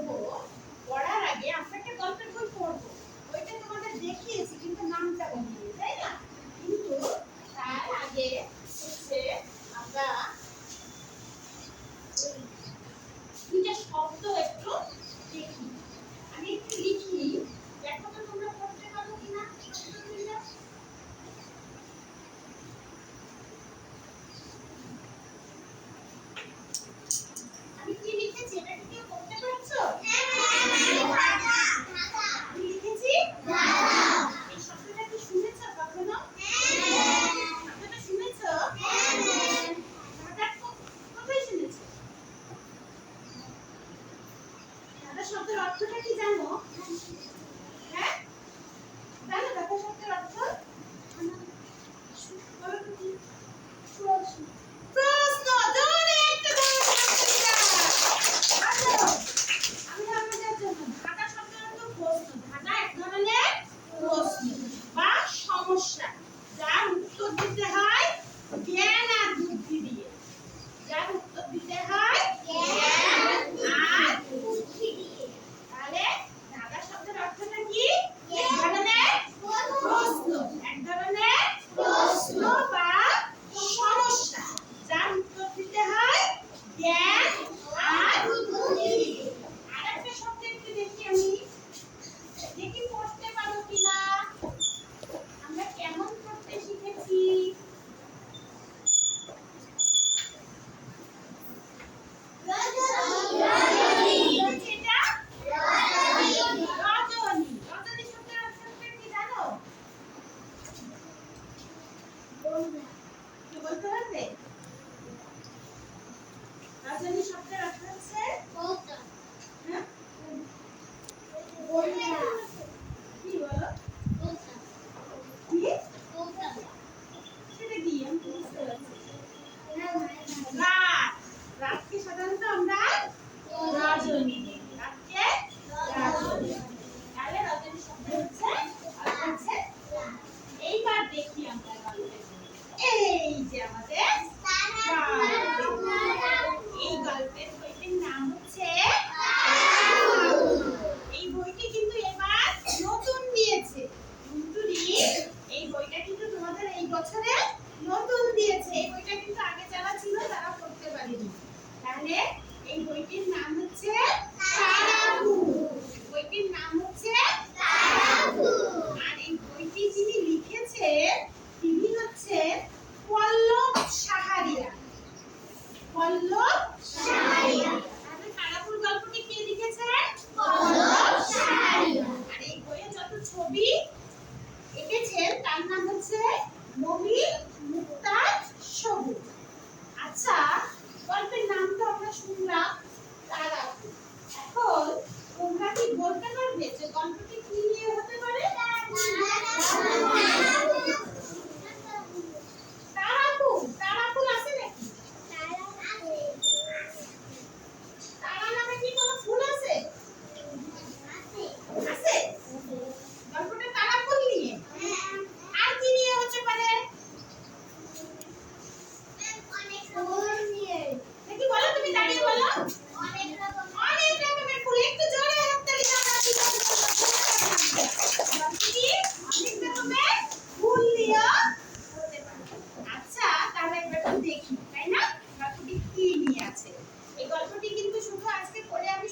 পড়বো, পড়ার আগে আমরা একটা গল্পের বই পড়বো। বইটা তোমাদের দেখিয়েছি কিন্তু নামটা বলিনি, তাই না? কিন্তু তার আগে হচ্ছে আমরা দুইটা শব্দ একটু দেখি। আমি একটু লিখি, দেখো তো তোমরা পড়তে পারো কিনা শব্দ দুইটা। আমি কি লিখেছি এটা কি কেউ করতে পারছো? আমি লিখেছি এই শব্দটা কি শুনেছো কখনো? শব্দটা শুনেছো? কোথায় শুনেছো? দাদা শব্দের অর্থটা কি জানো? হ্যাঁ, জানো দাদা শব্দের অর্থ? বলো তো কি? প্রশ্ন। জোরে একটা আমি আমাদের জন্য ধাঁধা শব্দের অর্থ প্রশ্ন। ধাঁধা এক ধরনের প্রশ্ন বা সমস্যা, যার উত্তর দিতে হয় জ্ঞান আর বুদ্ধি দিয়ে। যার উত্তর দিতে হয় জ্ঞান আর বুদ্ধি দিয়ে। তাহলে ধাঁধা শব্দের অর্থটা কি? এক ধরনের প্রশ্ন, এক ধরনের প্রশ্ন বা সমস্যা, যার উত্তর দিতে হয় জ্ঞান আর বুদ্ধি দিয়ে। আরেকটা শব্দ একটু দেখি, আমি দেখি পড়তে পারো কিনা। আমরা কেমন পড়তে শিখেছি? রজনী শব্দের অর্থ হচ্ছে কি বলো? কি? সেটা কি? আমি বুঝতে পারছি। রাত। রাতকে সাধারণত আমরা রজনী বলি। রাতকে রজনী। তাহলে রজনী শব্দ হচ্ছে অর্থ হচ্ছে রাত। এইবার দেখি আমরা গল্পের বই। এই যে আমাদের এই গল্পের বইটির নাম হচ্ছে এই বইটি কিন্তু এবার নতুন দিয়েছে। এই বইটা কিন্তু তোমাদের এই বছরে নতুন দিয়েছে। এই বইটা কিন্তু আগে যারা ছিল তারা পড়তে পারেনি। তাহলে এই বইটির নাম হচ্ছে তারাপু। বইটির নাম হচ্ছে তারাপু। আর এই বইটি যিনি লিখেছেন তিনি হচ্ছে পল্লব সাহারিয়া। পল্লব সাহারিয়া। তাহলে তারাপুর গল্পটি কে লিখেছেন? পল্লব সাহারিয়া। আর এই বইয়ে যত ছবি এঁকেছেন তার নাম হচ্ছে নবীন মুক্তার সবুজ। আচ্ছা, গল্পের নাম তো আমরা শুনলাম তারাপু। এখন তোমরা কি বলতে পারবে যে গল্পটি কি নিয়ে হতে পারে? তারাপু। তারাপু আছে নাকি? তারা নামে কি কোনো ফুল আছে? আছে। গল্পটা তারাপু নিয়ে। আর কি নিয়ে হতে পারে? দেখি বলো, তুমি দাঁড়িয়ে বলো। অনেক রকমের ফুল। একটু জোরে হাততালি দাও। গল্পটি অনেক রকমের ফুল দিয়ে হতে পারে। আচ্ছা, তাহলে একবার তো দেখি, তাই না? গল্পটি কি নিয়ে আছে? এই গল্পটি কিন্তু শুধু আজকে পড়ে আমি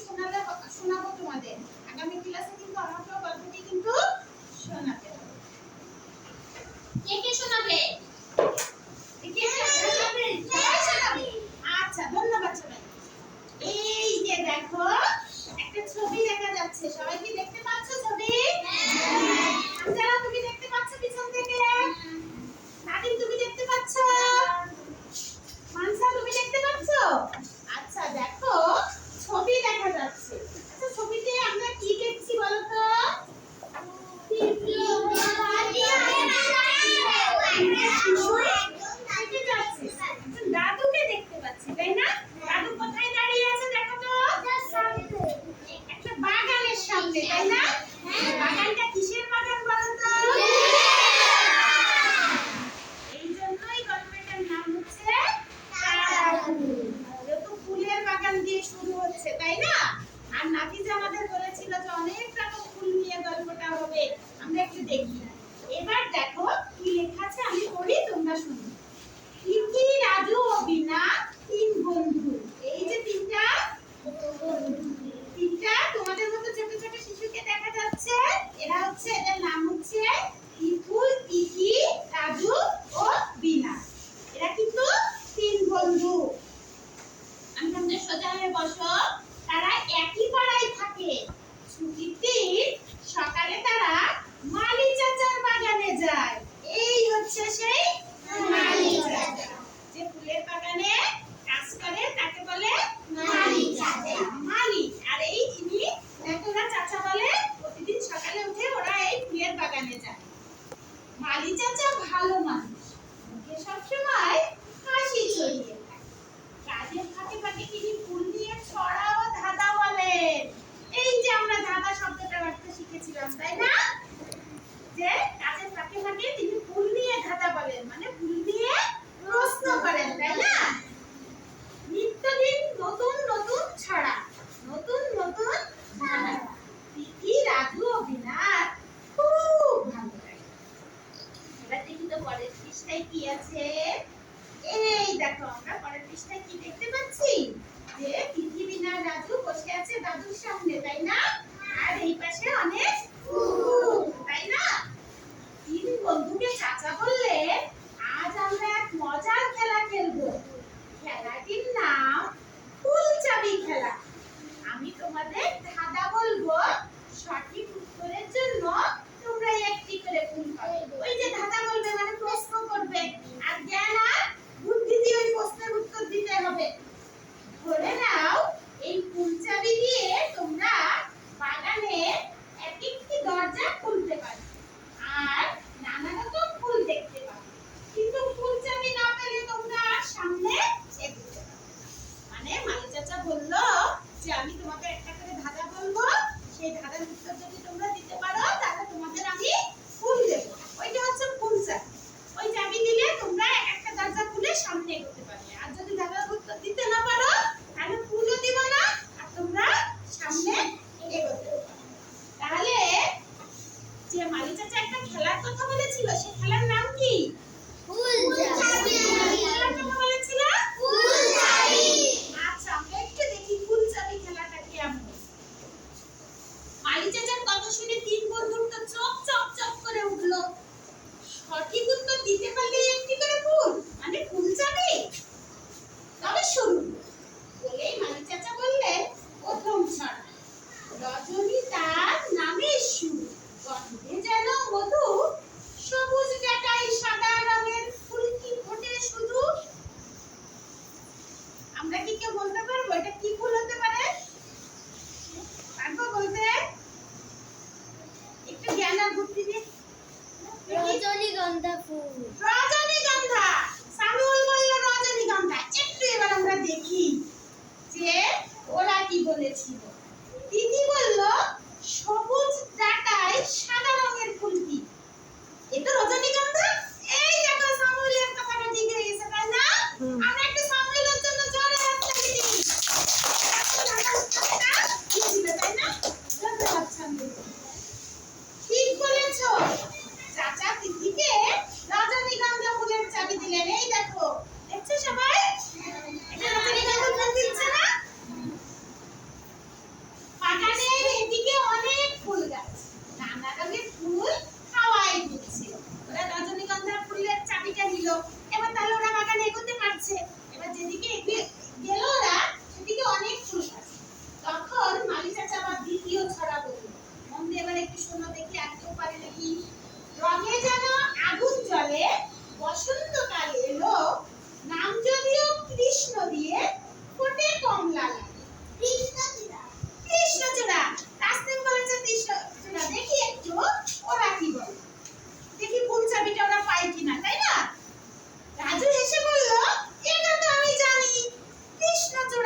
শোনাবো তোমাদের। আগামী ক্লাসে কিন্তু আমাকেও গল্পটি কিন্তু শোনাতে হবে। কে কে শোনাবে? আচ্ছা, ধন্যবাদ সবাই। এই যে দেখো একটা ছবি দেখা যাচ্ছে। সবাই কি দেখতে পাচ্ছ ছবি? যারা তুমি দেখতে পাচ্ছ পিছন থেকে? নাদিম তুমি দেখতে পাচ্ছ? মানসা তুমি দেখতে পাচ্ছ? আচ্ছা, দেখো ছবি দেখা যাচ্ছে। আচ্ছা, ছবিতে আমরা কি দেখছি বলো তো? দাদুকে দেখতে পাচ্ছি, তাই না? দাদু কোথায় দাঁড়িয়ে আছে দেখো তো? একটা বাগানের সামনে, তাই না? বাগানটা কিসের বাগান বলো তো? এই জন্যই গল্পটার নাম হচ্ছে তারাপু। যেহেতু ফুলের বাগান দিয়ে শুরু হচ্ছে, তাই না? আর নাতি দেখি। এবার দেখো কি লেখা আছে, আমি পড়ি তোমরা শুনো। তিথি, রাজু ও বীণা তিন বন্ধু। এই যে তিনটা তোমাদের মতো ছোট ছোট শিশুকে দেখা যাচ্ছে, এরা হচ্ছে, এদের নাম হচ্ছে ইফুল, তিথি, রাজু ও বীণা। এরা কিন্তু তিন বন্ধু। আমি তোমাদের সোজা হয়ে বসো। তারা একই পাড়ায় থাকে। ছুটির দিন সকালে তারা মালি চাচার বাগানে যায়। এই হচ্ছে সেই মালি চাচা, যে ফুলের বাগানে কাজ করে তাকে বলে মালি চাচা। মালি, আর এই যিনি ওরা চাচা বলে, প্রতিদিন সকালে উঠে ওরা এই ফুলের বাগানে যায়। মালি চাচা ভালো মানুষ, মুখে সবসময় হাসি ছড়িয়ে থাকে। কাজের ফাঁকে ফাঁকে তিনি ফুল নিয়ে ছড়া ও ধাঁধা বলেন। এই যে আমরা ধাঁধা শব্দটা রাখতে শিখেছিলাম, তাই না? যে কাজের ফাঁকে ফাঁকে তিনি ফুল নিয়ে ধাঁধা বলেন, মানে ফুল নিয়ে প্রশ্ন করেন, তাই না? নিত্যদিন নতুন নতুন ছড়া, নতুন নতুন ধাঁধা তিথি, রাজু ও বীণার খুব ভালো লাগে। এবার দেখি তো পরের পৃষ্ঠায় কি আছে। এই দেখো, আমরা পরের পৃষ্ঠায় কি দেখতে পাচ্ছি, যে তিথি, বীণা, রাজু বসে আছে দাদুর সামনে, তাই না? আর এই পাশে অনেক ফুল, তাই না? তিন বন্ধুকে চাচা বললে, আজ আমরা এক মজার খেলা খেলবো। খেলাটির নাম ফুলচাবি খেলা। আমি তোমাদের ধাঁধা বলবো, সঠিক উত্তরের জন্য তোমরা একটি করে ফুল পাবে। ওই যে ধাঁধা বলবে মানে প্রশ্ন করবে, আর জ্ঞান আর বুদ্ধি দিয়ে ওই প্রশ্নের উত্তর দিতে হবে। ধরে নাও, এই ফুলচাবি দিয়ে তোমরা বাগানে এক একটি দরজা খুলতে পারবে আর নানা রকম ফুল দেখতে পাবে, কিন্তু ফুলচাবি না পেলে তোমরা সামনে এগোতে পারবে। মানে মালি চাচা বললো যে আমি তোমাদের একটা করে ধাঁধা বলবো, সেই ধাঁধার উত্তর যদি তোমরা দিতে পারো তাহলে তোমাদের আমি ফুল দেব। ওইটা হচ্ছে ফুলচাবি। ওই চাবি দিলে তোমরা একটা দরজা খুলে সামনে এগোতে পারবে, আর যদি ধাঁধার উত্তর দিতে না পারো তাহলে ফুলও দিব না আর তোমরা সামনে এগোতে পারবে। তাহলে যে মালি চাচা একটা খেলার কথা বলেছিল, সেই খেলার নাম কি? ফুলচাবি। খেলার কথা বলেছিল ফুলচাবি। আচ্ছা, আমরা একটু দেখি ফুলচাবি খেলাটা কেমন। মালি চাচার কথা শুনে তিন বন্ধুর তো চোখ চক চক করে উঠলো। সঠিক উত্তর দিতে পারলে একটি করে ফুল, মানে ফুলচাবি। তবে শুরু বলেই মালি চাচা বললেন, প্রথম ছড়া। রজনী তার নামের সুর, গন্ধে যেন মধু, সবুজ ডাটায় সাদা রঙের ফুল কি ফোটে শুধু। আমরা কি কেউ বলতে পারবো এটা কি ফুল হতে পারে? পারবো বলতে? একটু জ্ঞান আর বুদ্ধি দিয়ে। রজনীগন্ধা ফুল। রজনীগন্ধা। সামিউল বলল রজনীগন্ধা। একটু এবার আমরা দেখি যে ওরা কি বলেছিল। তিথি বলল সবুজ ডাটায় সাদা রঙের ফুল কি? এ তো রজনীগন্ধা। এই দেখো সামিউলের কথাটা ঠিক হয়ে গেছে, তাই না? আমরা একটু সামিউলের জন্য জোরে হাততালি দিই। কি ছিল, তাই না? ধন্যবাদ সামিউল। ঠিক বলেছো। চাচা তিথিকে রজনীগন্ধা ফুলের চাবি দিলেন। এই দেখো, দেখছো সবাই? এটা রজনীগন্ধা ফুল দিচ্ছে না? বাগানের এদিকে অনেক ফুল গাছ, নানা রঙের ফুল হাওয়ায় ঘুরছে। ওরা রজনীগন্ধা ফুলের চাবিটা নিল। এবার তাহলে ওরা বাগানে এগোতে পারছে। এবার যেদিকে এগিয়ে গেল ওরা, সেদিকে অনেক ফুল গাছ। তখন মালি চাচা আবার দ্বিতীয় ছড়া বলল। মন দিয়ে এবার একটু শোনো দেখি, আর কেউ পারে নাকি। রঙে যেন আগুন জ্বলে, বসন্তকাল এলো, নাম যদিও কৃষ্ণ দিয়ে, ফোটে কমলা লাগে। কৃষ্ণচূড়া। তাসনিম বলেছে কৃষ্ণচূড়া। দেখি একটু ওরা কি বলে, দেখি ফুলচাবিটা ওরা পায় কিনা, তাই না? রাজু হেসে বলল, এটা তো আমি জানি, কৃষ্ণচূড়া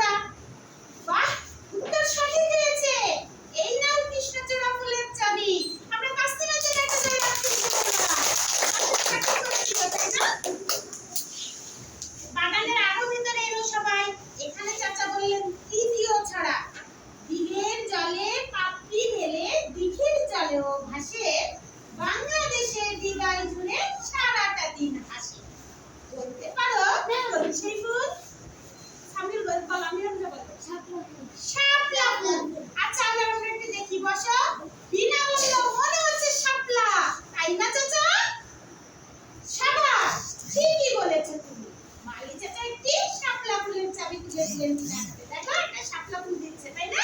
তুলে দিলেন বিনা হাতে। দেখো একটা শাপলা ফুল দিচ্ছে তাই না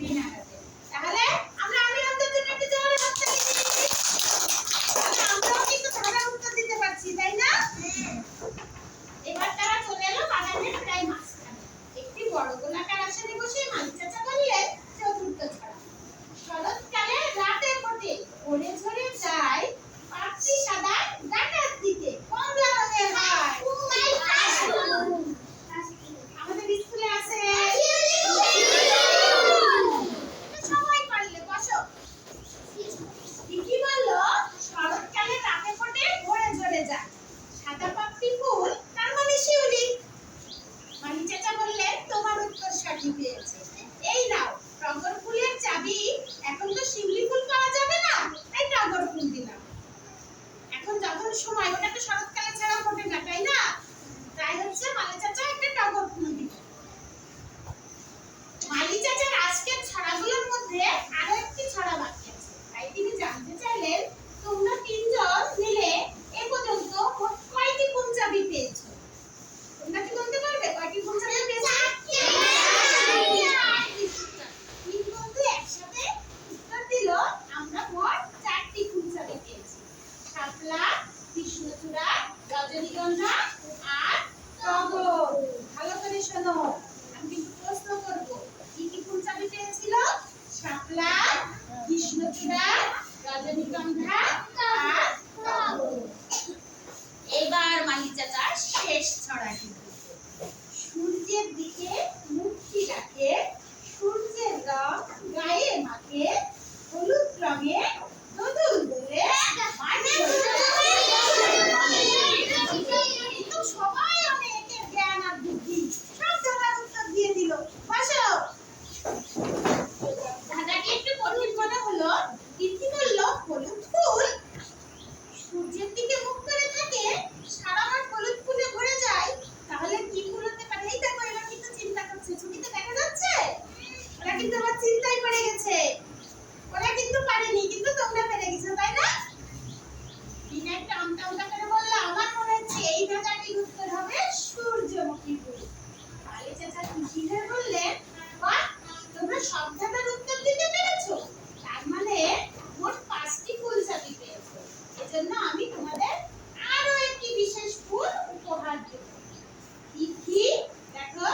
বিনা হাতে। তাহলে আমরা অভিনন্দনের জন্য একটু জোরে হাততালি দিই। তাহলে আমরাও কিন্তু ধাঁধার উত্তর দিতে পারছি তাই না? এবার তারা চলে এলো বাগানের প্রায় মাঝখানে। একটি বড় গোলাকার আসনে বসে মালি চাচা বললেন চতুর্থ ছড়া। শরৎকালে রাতে ফোটে ওরে ঝরে যায় পাপড়ি সাদা ডাকাত দিতে কমলা রঙের হয়। আমাদের স্কুলে আছে সবাই পারলে বসো। কি বললো? শরৎকালে রাতে ফোটে ওরে ঝরে যায় সাদা পাপড়ি ফুল তার মানে শিউলি। মালি চাচা বললেন তোমার উত্তর সঠিক হয়েছে। এই নাও টগর ফুলের চাবি। এখন তো শিউলি ফুল পাওয়া যাবে না তাই টগর ফুল দিলাম। এখন যখন সময় ওটা তো শরৎকালে ছাড়া ফোটে না তাই না? তাই হচ্ছে মালি চাচা একটা টগর ফুল দিল। মালি চাচার আজকের ছড়াগুলোর মধ্যে আরো একটি ছড়া বাকি আছে। তাই তিনি জানতে চাইলেন তোমরা তিনজন মিলে এ পর্যন্ত মোট কয়টি পঞ্চাবি পেয়েছো? তোমরা কি বলতে পারবে কয়টি পঞ্চাবি পেয়েছো? তিন বন্ধু একসাথে উত্তর দিল আমরা মোট 4টি পঞ্চাবি পেয়েছি। শাপলা, কৃষ্ণচূড়া, রজনীগন্ধা আর টগর। ভালো করে শোনো, আমি কিন্তু প্রশ্ন করব কি কি পঞ্চাবি পেয়েছিল? শাপলা, কৃষ্ণচূড়া, রজনীগন্ধা আর টগর। এবার মালি চাচার শেষ ছড়াটি। সূর্যের দিকে মুখটি রাখে সূর্যের রং গায়ে মাখে হলুদ রঙে দোদুল দোলে সবাই অনেকের জ্ঞান আর বুদ্ধি সব ধরার উত্তর দিয়ে দিল। বসো। ধাঁধাটি একটু কঠিন মনে হলো। তিথি বলল হলুদ ফুল সূর্যের দিকে মুখ করে থাকে সারা মাঠ হলুদ ফুলে ভরে যায়। তাহলে কি ফুল হতে পারে? এই দেখো এরা কিন্তু চিন্তা করছে। ছবিতে দেখা যাচ্ছে ওরা কিন্তু আবার চিন্তায় পড়ে গেছে। ওরা কিন্তু পারেনি কিন্তু তোমরা পেরে গেছো তাই না? বিনা একটা আমটা আমটা করে বললো আমার মনে হচ্ছে এই ধাঁধাটির উত্তর হবে সূর্যমুখী ফুল। মালি চাচা খুশি হয়ে বললেন বাহ তোমরা সব ধাঁধার উত্তর দিতে পেরেছো। তার মানে মোট 5টি পঞ্চাবি পেয়েছো। এজন্য আমি তোমাদের আরো একটি বিশেষ ফুল উপহার দেব। তিথি দেখো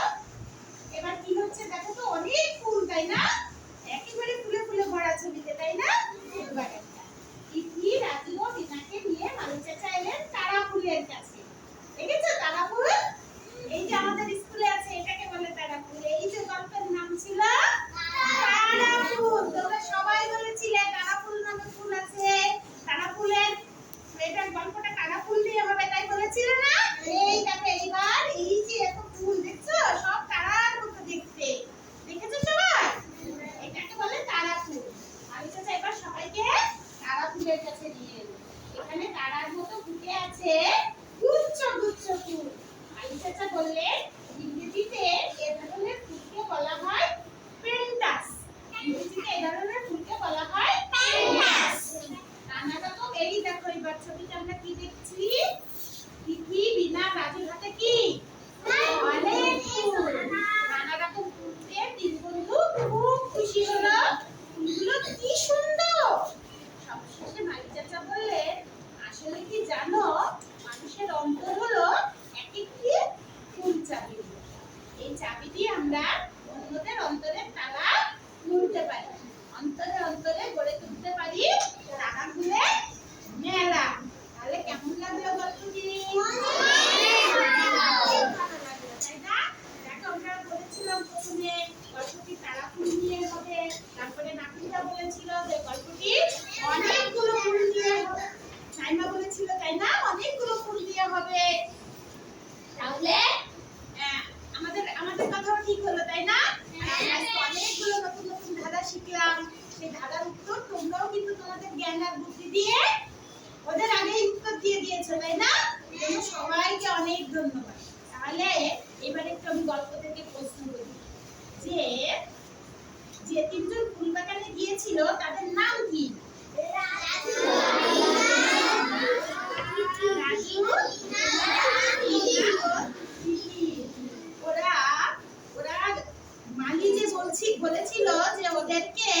এবার কি হচ্ছে দেখো তো অনেক ফুল তাই না? একেবারে ফুলে ফুলে ভরা ছবিতে তাই না? তিথি রাজু ও বিনাকে নিয়ে মালি চাচা এলেন তারা ফুলের কাছে। দেখেছো তারা ফুল? এই যে আমাদের স্কুলে আছে এটাকে বলে তারা ফুল। এই যে গল্পের নাম ছিল তারা ফুল। তোমরা সবাই বলেছিলে তারা ফুল নামে ফুল আছে। তারা ফুলের এটা গল্পটা তারা ফুল দিয়ে হবে তাই বলেছিল না? এই দেখো এইবার এই যে এত ফুল দেখছো সব তারার মতো দেখতে। দেখেছো সবাই? এটাকে বলে তারা ফুল। মালি চাচা এবার সবাইকে তারা ফুলের কাছে নিয়ে এলো। এখানে তারার মতো ফুটে আছে গুচ্ছ গুচ্ছ ফুল। মালি চাচা বললেন ইংরেজিতে এ ধরনের ফুলকে বলা হয় পেন্টাস। ইংরেজিতে এ ধরনের ফুলকে বলা হয় পেন্টাস। নানা রকম এই দেখো এবার ছবিতে আমরা কি দেখছি? তিথি বিনা রাজুর হাতে কি অনেক ফুল। নানা রকম ফুল দিয়ে তিন বন্ধু খুব খুশি হলো। ফুলগুলো কি সুন্দর। সবশেষে মালি চাচা বললেন আসলে কি জানো মানুষের অন্তর হলো এক একটি ফুল চাবি। এই চাবি দিয়ে আমরা অন্যদের অন্তরের তালা খুলতে পারি। অন্তরে অন্তরে গড়ে তুলতে পারি তারা ফুলের মেলা। তাহলে কেমন লাগলো গল্পটি? তাই না? দেখো আমরা বলেছিলাম প্রথমে গল্পটি তারা ফুল নিয়ে হবে। তারপরে নাপিতা বলেছিল যে গল্পটি অনেকগুলো ফুল নিয়ে হবে। সাইমা বলেছিল তাই না অনেকগুলো ফুল দিয়ে হবে। তাহলে আমাদের কথাও ঠিক হলো তাই না? অনেকগুলো নতুন নতুন ধাঁধা শিখলাম। সেই ধাঁধার উত্তর তোমরাও কিন্তু তোমাদের জ্ঞান আর বুদ্ধি দিয়ে ওদের আগেই উত্তর দিয়ে দিয়েছো তাই না? এজন্য সবাইকে অনেক ধন্যবাদ। তাহলে এবারে একটু আমি গল্প থেকে প্রশ্ন করি যে যে তিনজন ফুল বাগানে গিয়েছিল তাদের নাম কি? রাজু, ওরা বলেছিল যে ওদেরকে